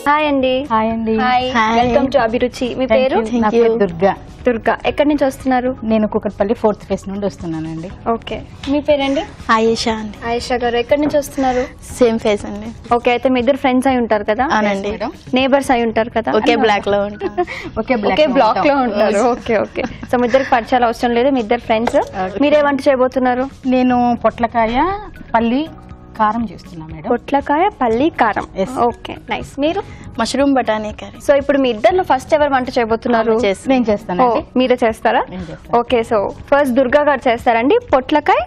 Hi అండి. Welcome to అభిరుచి. మీ పేరు? దుర్గా. దుర్గా. ఎక్కడి నుంచి వస్తున్నారు? నేను కుకట్పల్లి 4th ఫేస్ నుండి వస్తున్నానండి. ఓకే. మీ పేరండి? ఆయేషా అండి. ఆయేషా గారు ఎక్కడి నుంచి వస్తున్నారు? సేమ్ ఫేస్ అండి. ఓకే, అయితే మీ ఇద్దరు ఫ్రెండ్స్ అయి ఉంటారు కదా? అవునండి. నేబర్స్ అయి ఉంటారు కదా? ఒకే బ్లాక్ లో ఉంటాం. ఒకే బ్లాక్ లో ఉంటారు. Okay okay. సో మీ ఇద్దరికి పరిచయాలు అవసరం లేదు, మీ ఇద్దరు ఫ్రెండ్స్. మీరే వంట చేయబోతున్నారు? నేను పొట్లకాయ పల్లి కారం చేస్తున్నా మేడం. పొట్లకాయ పల్లి కారం. Okay, nice. మీరు? మష్రూమ్ బఠానీ కర్రీ. సో ఇప్పుడు మీ ఇద్దరు ఫస్ట్ ఎవరు వంట చేయబోతున్నారు? నేను చేస్తాను. మీరే చేస్తారా? ఓకే, సో ఫస్ట్ దుర్గా గారు చేస్తారండి పొట్లకాయ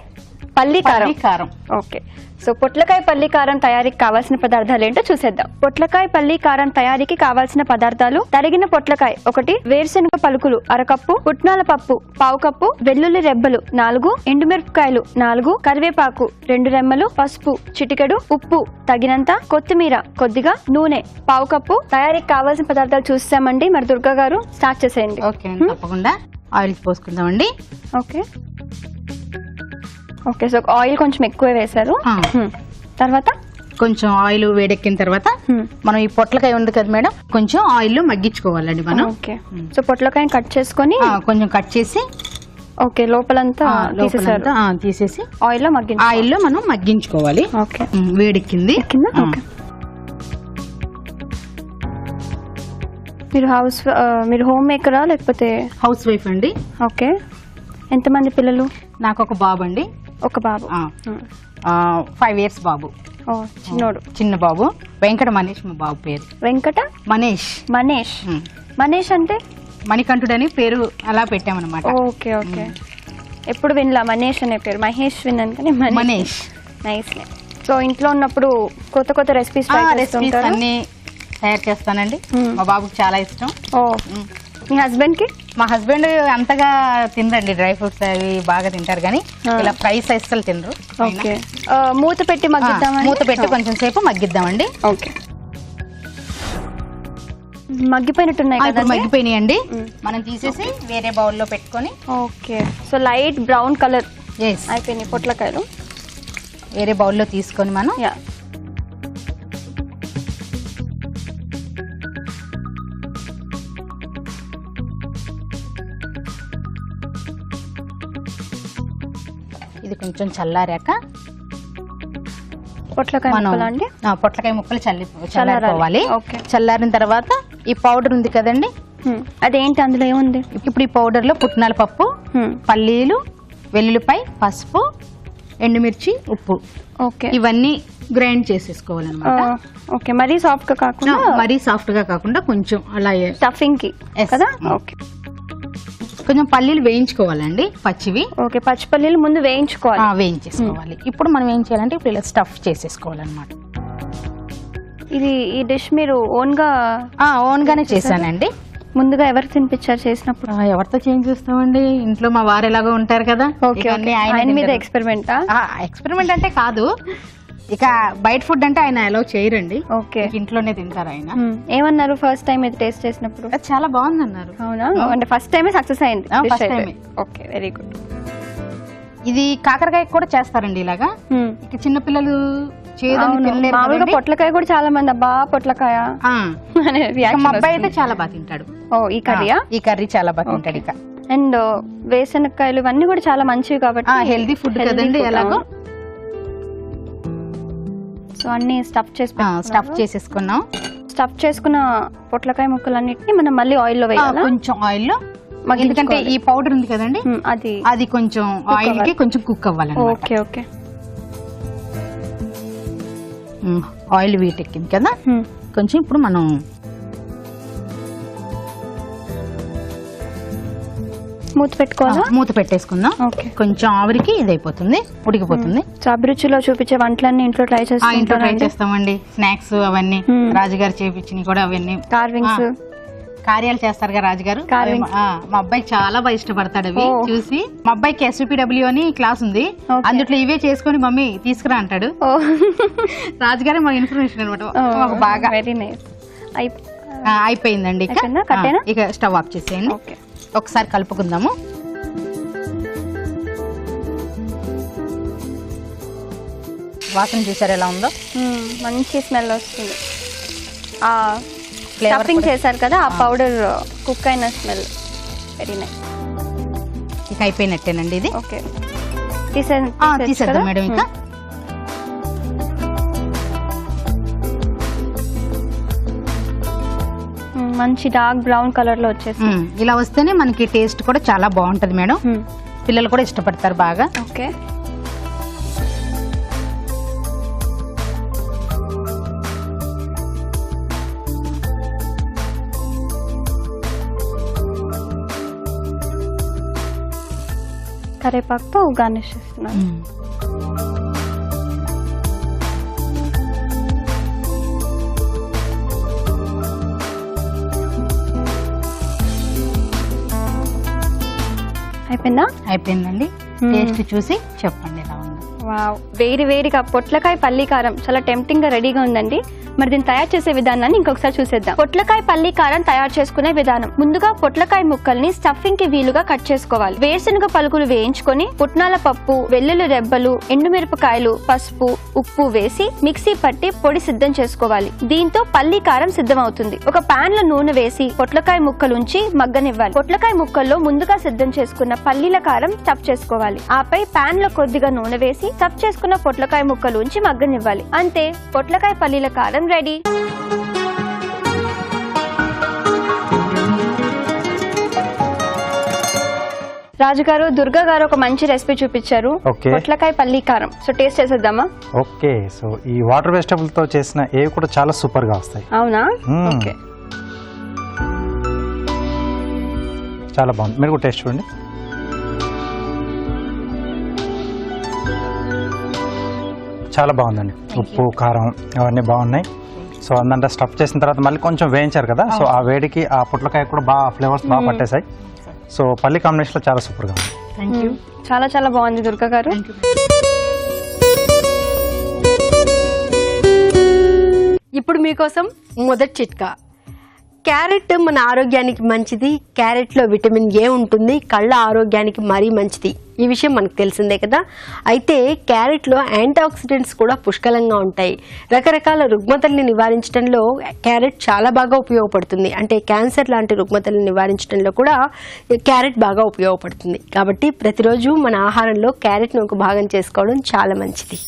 పల్లి కారం. ఓకే, సో పొట్లకాయ పల్లి కారం తయారీకి కావాల్సిన పదార్థాలు ఏంటో చూసేద్దాం. పొట్లకాయ పల్లి కారం తయారీకి కావాల్సిన పదార్థాలు: తరిగిన పొట్లకాయ 1, వేరుశనగ పలుకులు 1/2 కప్పు, పుట్నాల పప్పు 1/2 కప్పు, వెల్లుల్లి రెబ్బలు 4, ఎండుమిరపకాయలు 4, కరివేపాకు 2 రెమ్మలు, పసుపు చిటికెడు, ఉప్పు తగినంత, కొత్తిమీర కొద్దిగా, నూనె 1/2 కప్పు. తయారీకి కావాల్సిన పదార్థాలు చూసామండి. మరి దుర్గా గారు స్టార్ట్ చేసేయండి. ఓకే, తప్పకుండా. ఆయిల్ పోసుకుందామండి. ఓకే, సో ఆయిల్ కొంచెం ఎక్కువ వేశారు. తర్వాత కొంచెం ఆయిల్ వేడెక్కిన తర్వాత మనం ఈ పొట్లకాయ ఉంది కదా మేడం, కొంచెం ఆయిల్ మగ్గించుకోవాలండి మనం. ఓకే, సో పొట్లకాయ కట్ చేసుకొని కొంచెం కట్ చేసి ఓకే లోపలంతా తీసేసి ఆయిల్లో మనం మగ్గించుకోవాలి. ఓకే, వేడెక్కింది. మీరు హోమ్ మేకరా లేకపోతే హౌస్ వైఫ్ అండి? ఓకే. ఎంతమంది పిల్లలు? నాకు ఒక బాబు అండి. ఒక బాబు. 5 years బాబు. చిన్న బాబు. వెంకట మనీష్ మా బాబు పేరు. వెంకట మనీష్. మనీష్ అంటే మణికంఠుడని పేరు అలా పెట్టామన్నమాట. Okay okay. ఎప్పుడు వినలా మనీష్ అనే పేరు. మహేష్ విన్నాను కానీ మనీష్. నైస్. సో ఇంట్లో ఉన్నప్పుడు కొత్త కొత్త రెసిపీస్ అన్ని తయారు చేస్తానండి. మా బాబుకి చాలా ఇష్టం. మీ హస్బెండ్ కి? మా హస్బెండ్ అంతగా తినరండి, డ్రై ఫ్రూట్స్ అవి బాగా తింటారు కానీ ఇలా ఫ్రై సైజులు తినరు. మూత పెట్టి కొంచెం సేపు మగ్గిద్దామండి. ఓకే, మగ్గిపోయినట్టున్నాయి. మగ్గిపోయినాయండి. మనం తీసేసి వేరే బౌల్లో పెట్టుకొని. Okay, so light brown colour అయిపోయినాయి పొట్లకాయలు. వేరే బౌల్లో తీసుకొని మనం ఇది కొంచెం చల్లారాక పొట్లకాయ ముక్కలు చల్లారిపోవాలి. చల్లారిన తర్వాత ఈ పౌడర్ ఉంది కదండి, అదేంటి అందులో ఏముంది? ఇప్పుడు ఈ పౌడర్ లో పుట్నాల పప్పు, పల్లీలు, వెల్లుల్లిపాయ, పసుపు, ఎండుమిర్చి, ఉప్పు, ఇవన్నీ గ్రైండ్ చేసేసుకోవాలన్నమాట. ఓకే, మరీ సాఫ్ట్ గా కాకుండా కొంచెం అలా స్టఫింగ్ కి కదా. ఓకే, కొంచెం పల్లీలు వేయించుకోవాలండి, పచ్చివి. ఓకే, పచ్చి పల్లీలు ముందు వేయించేసుకోవాలి. ఇప్పుడు మనం ఏం చేయాలంటే ఇప్పుడు ఇలా స్టఫ్ చేసేసుకోవాలన్నమాట. ఈ డిష్ మీరు ఓన్ గానే చేశానండి. ముందుగా ఎవరు తినిపించారు చేసినప్పుడు? ఎవరితో చేంజ్ చేస్తామండి, ఇంట్లో మా వారు ఎలాగో ఉంటారు కదా. ఆయన మీద ఎక్స్పెరిమెంట్ అంటే కాదు, ఇక బయట ఫుడ్ అంటే ఆయన అలౌ చేయరండి. ఓకే, ఇంట్లోనే తింటారు ఆయన. ఏమన్నారు ఫస్ట్ టైం ఇది టేస్ట్ చేసినప్పుడు? చాలా బాగుంది అన్నారు. అవునా? అంటే ఫస్ట్ టైమే సక్సెస్ అయింది. Okay, very good. ఇది కాకరకాయ కూడా చేస్తారండి ఇలాగా. ఇక చిన్న పిల్లలు మామూలుగా పొట్లకాయ కూడా చాలా మంది అబ్బా పొట్లకాయ మా అబ్బాయి అయితే చాలా బాగా తింటాడు. ఈ కర్రీయా? ఈ కర్రీ చాలా బాగా తింటాడు. ఇక అండ్ వేరుశనక్కాయలు ఇవన్నీ కూడా చాలా మంచివి కాబట్టి హెల్దీ ఫుడ్ కదండి. ఎలాగో సో అన్ని స్టఫ్ చేసేసుకున్నాం. స్టఫ్ చేసుకున్న పొట్లకాయ ముక్కలన్నిటిని మనం మళ్ళీ ఆయిల్లో వేయాలి. కొంచెం ఆయిల్లో, ఎందుకంటే ఈ పౌడర్ ఉంది కదండి, అది కొంచెం ఆయిల్ కి కొంచెం కుక్ అవ్వాలి. Okay okay. ఆయిల్ వీటెక్కింది కదా, కొంచెం ఇప్పుడు మనం మూత పెట్టేసుకుందాం. కొంచెం ఆవిరికి ఇది అయిపోతుంది, ఉడికిపోతుంది. అభిరుచిలో చూపించే వంటలన్నీ ఇంట్లో ట్రై చేస్తామండి. స్నాక్స్ అవన్నీ రాజుగారు చేపించినవి కూడా, అవన్నీ కార్యాలు చేస్తారు కదా రాజుగారు. మా అబ్బాయి చాలా బాగా ఇష్టపడతాడు అవి చూసి. మా అబ్బాయికి SVPW అని క్లాస్ ఉంది, అందుట్లో ఇవే చేసుకుని మమ్మీ తీసుకురా అంటాడు. రాజుగారే మా ఇన్ఫర్మేషన్ అనమాట. బాగా అయిపోయిందండి. ఇక స్టవ్ ఆఫ్ చేసేయండి. ఒకసారి కలుపుకుందాము. వాసన చూసారు ఎలా ఉందో, మంచి స్మెల్ వస్తుంది. స్టఫింగ్ చేశారు కదా, ఆ పౌడర్ కుక్ అయిన స్మెల్ వెరీ నైస్. ఇక అయిపోయినట్టేనండి ఇది. ఓకే, తీసేద్దాం మేడం. ఇంకా మంచి డార్క్ బ్రౌన్ కలర్ లో వచ్చేసి ఇలా వస్తేనే మనకి టేస్ట్ కూడా చాలా బాగుంటది మేడం. పిల్లలు కూడా ఇష్టపడతారు బాగా. ఓకే, కరేపాకుతో గార్నిష్ చేస్తున్నాను. అయిపోయిందా? అయిపోయిందండి. టేస్ట్ చూసి చెప్పండి ఎలా ఉంది. వావ్, వేడి వేడిగా పొట్లకాయ పల్లి కారం చాలా టెంప్టింగ్ గా రెడీగా ఉందండి. మరి దీన్ని తయారు చేసే విధానాన్ని ఇంకొకసారి చూసేద్దాం. పొట్లకాయ పల్లి కారం తయారు చేసుకునే విధానం. ముందుగా పొట్లకాయ ముక్కల్ని స్టఫింగ్ కి వీలుగా కట్ చేసుకోవాలి. వేరుశనగ పలుకులు వేయించుకొని పుట్నాల పప్పు, వెల్లుల్లి రెబ్బలు, ఎండుమిరపకాయలు, పసుపు, ఉప్పు వేసి మిక్సీ పట్టి పొడి సిద్ధం చేసుకోవాలి. దీంతో పల్లి కారం సిద్ధం అవుతుంది. ఒక పాన్ లో నూనె వేసి పొట్లకాయ ముక్కలు ఉంచి మగ్గనివ్వాలి. పొట్లకాయ ముక్కల్లో ముందుగా సిద్ధం చేసుకున్న పల్లీల కారం స్టఫ్ చేసుకోవాలి. ఆపై పాన్ లో కొద్దిగా నూనె వేసి స్టఫ్ చేసుకున్న పొట్లకాయ ముక్కలు ఉంచి మగ్గనివ్వాలి. అంతే, పొట్లకాయ పల్లీల కారం రెడీ. రాజుగారు, దుర్గా గారు ఒక మంచి రెసిపీ చూపించారు, పొట్లకాయ పల్లి కారం. సో టేస్ట్ చేసేద్దామా? ఓకే, సో ఈ వాటర్ వెజిటబుల్ తో చేసిన ఏవి కూడా చాలా సూపర్ గా వస్తాయి. అవునా? ఓకే, చాలా బాగుంది. మీరు కూడా టేస్ట్ చూడండి. చాలా బాగుందండి. ఉప్పు, కారం అవన్నీ బాగున్నాయి. సో అందంటే స్టఫ్ చేసిన తర్వాత మళ్ళీ కొంచెం వేయించారు కదా, సో ఆ వేడికి ఆ పొట్లకాయ కూడా బాగా ఫ్లేవర్స్ బాగా పట్టేశాయి. సో పల్లి కాంబినేషన్ లో చాలా సూపర్ గా ఉంది. చాలా చాలా బాగుంది దుర్గా గారు. ఇప్పుడు మీకోసం మొదటి చిట్కా. క్యారెట్ మన ఆరోగ్యానికి మంచిది. క్యారెట్లో విటమిన్ ఏ ఉంటుంది, కళ్ళ ఆరోగ్యానికి మరీ మంచిది. ఈ విషయం మనకు తెలిసిందే కదా. అయితే క్యారెట్లో యాంటీ ఆక్సిడెంట్స్ కూడా పుష్కలంగా ఉంటాయి. రకరకాల రుగ్మతల్ని నివారించడంలో క్యారెట్ చాలా బాగా ఉపయోగపడుతుంది. అంటే క్యాన్సర్ లాంటి రుగ్మతల్ని నివారించడంలో కూడా క్యారెట్ బాగా ఉపయోగపడుతుంది. కాబట్టి ప్రతిరోజు మన ఆహారంలో క్యారెట్ను ఒక భాగం చేసుకోవడం చాలా మంచిది.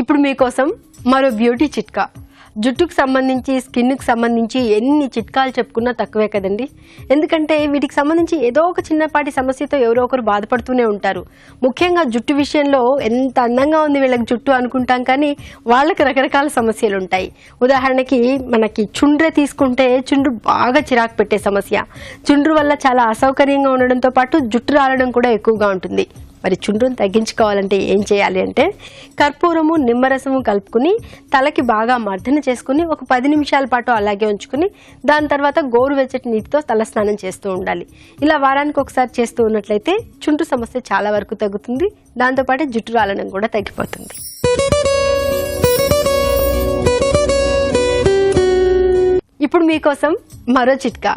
ఇప్పుడు మీకోసం మరో బ్యూటీ చిట్కా. జుట్టుకు సంబంధించి, స్కిన్కి సంబంధించి ఎన్ని చిట్కాలు చెప్పుకున్నా తక్కువే కదండి. ఎందుకంటే వీటికి సంబంధించి ఏదో ఒక చిన్నపాటి సమస్యతో ఎవరో ఒకరు బాధపడుతూనే ఉంటారు. ముఖ్యంగా జుట్టు విషయంలో ఎంత అందంగా ఉంది వీళ్ళకి జుట్టు అనుకుంటాం, కానీ వాళ్ళకి రకరకాల సమస్యలు ఉంటాయి. ఉదాహరణకి మనకి చుండ్ర తీసుకుంటే చుండ్రు బాగా చిరాకు పెట్టే సమస్య. చుండ్రు వల్ల చాలా అసౌకర్యంగా ఉండడంతో పాటు జుట్టు రాలడం కూడా ఎక్కువగా ఉంటుంది. మరి చుండ్రును తగ్గించుకోవాలంటే ఏం చేయాలి అంటే, కర్పూరము, నిమ్మరసము కలుపుకుని తలకి బాగా మర్దన చేసుకుని ఒక 10 నిమిషాల పాటు అలాగే ఉంచుకుని దాని తర్వాత గోరువెచ్చటి నీటితో తలస్నానం చేస్తూ ఉండాలి. ఇలా వారానికి ఒకసారి చేస్తూ ఉన్నట్లయితే చుండ్రు సమస్య చాలా వరకు తగ్గుతుంది. దాంతోపాటు జుట్టు రాలడం కూడా తగ్గిపోతుంది. ఇప్పుడు మీకోసం మరో చిట్కా.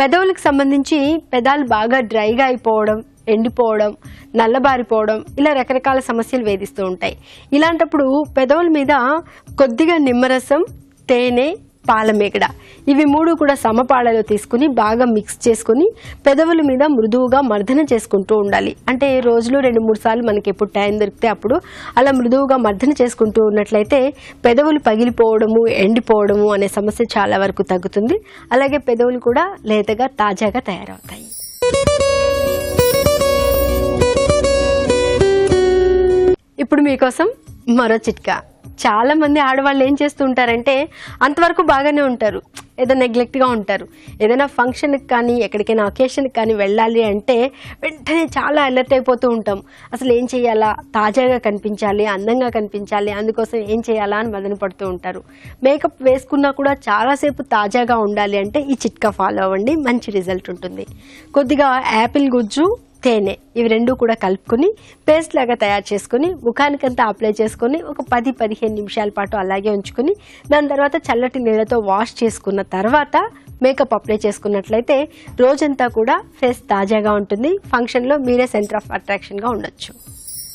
పెదవులకు సంబంధించి పెదాలు బాగా డ్రైగా అయిపోవడం, ఎండిపోవడం, నల్లబారిపోవడం, ఇలా రకరకాల సమస్యలు వేధిస్తూ ఉంటాయి. ఇలాంటప్పుడు పెదవుల మీద కొద్దిగా నిమ్మరసం, తేనె, పాలమేగడ ఇవి 3 కూడా సమపాళలో తీసుకుని బాగా మిక్స్ చేసుకుని పెదవుల మీద మృదువుగా మర్దన చేసుకుంటూ ఉండాలి. అంటే రోజులో 2-3 సార్లు మనకి ఎప్పుడు టైం దొరికితే అప్పుడు అలా మృదువుగా మర్దన చేసుకుంటూ ఉన్నట్లయితే పెదవులు పగిలిపోవడము, ఎండిపోవడము అనే సమస్య చాలా వరకు తగ్గుతుంది. అలాగే పెదవులు కూడా లేతగా, తాజాగా తయారవుతాయి. ఇప్పుడు మీకోసం మరో చిట్కా. చాలా మంది ఆడవాళ్ళు ఏం చేస్తూ ఉంటారంటే అంతవరకు బాగానే ఉంటారు, ఏదో నెగ్లెక్ట్గా ఉంటారు. ఏదైనా ఫంక్షన్కి కానీ ఎక్కడికైనా ఒకేషన్కి కానీ వెళ్ళాలి అంటే వెంటనే చాలా అలర్ట్ అయిపోతూ ఉంటాం. అసలు ఏం చేయాలా, తాజాగా కనిపించాలి, అందంగా కనిపించాలి, అందుకోసం ఏం చేయాలా అని మదన పడుతూ ఉంటారు. మేకప్ వేసుకున్నా కూడా చాలాసేపు తాజాగా ఉండాలి అంటే ఈ చిట్కా ఫాలో అవ్వండి, మంచి రిజల్ట్ ఉంటుంది. కొద్దిగా యాపిల్ గుజ్జు, తేనె ఇవి రెండు కూడా కలుపుకొని పేస్ట్ లాగా తయారు చేసుకుని ముఖానికంతా అప్లై చేసుకొని ఒక 10-15 నిమిషాల పాటు అలాగే ఉంచుకొని దాని తర్వాత చల్లటి నీళ్ళతో వాష్ చేసుకున్న తర్వాత మేకప్ అప్లై చేసుకున్నట్లయితే రోజంతా కూడా ఫేస్ తాజాగా ఉంటుంది. ఫంక్షన్లో మీరే సెంటర్ ఆఫ్ అట్రాక్షన్గా ఉండొచ్చు.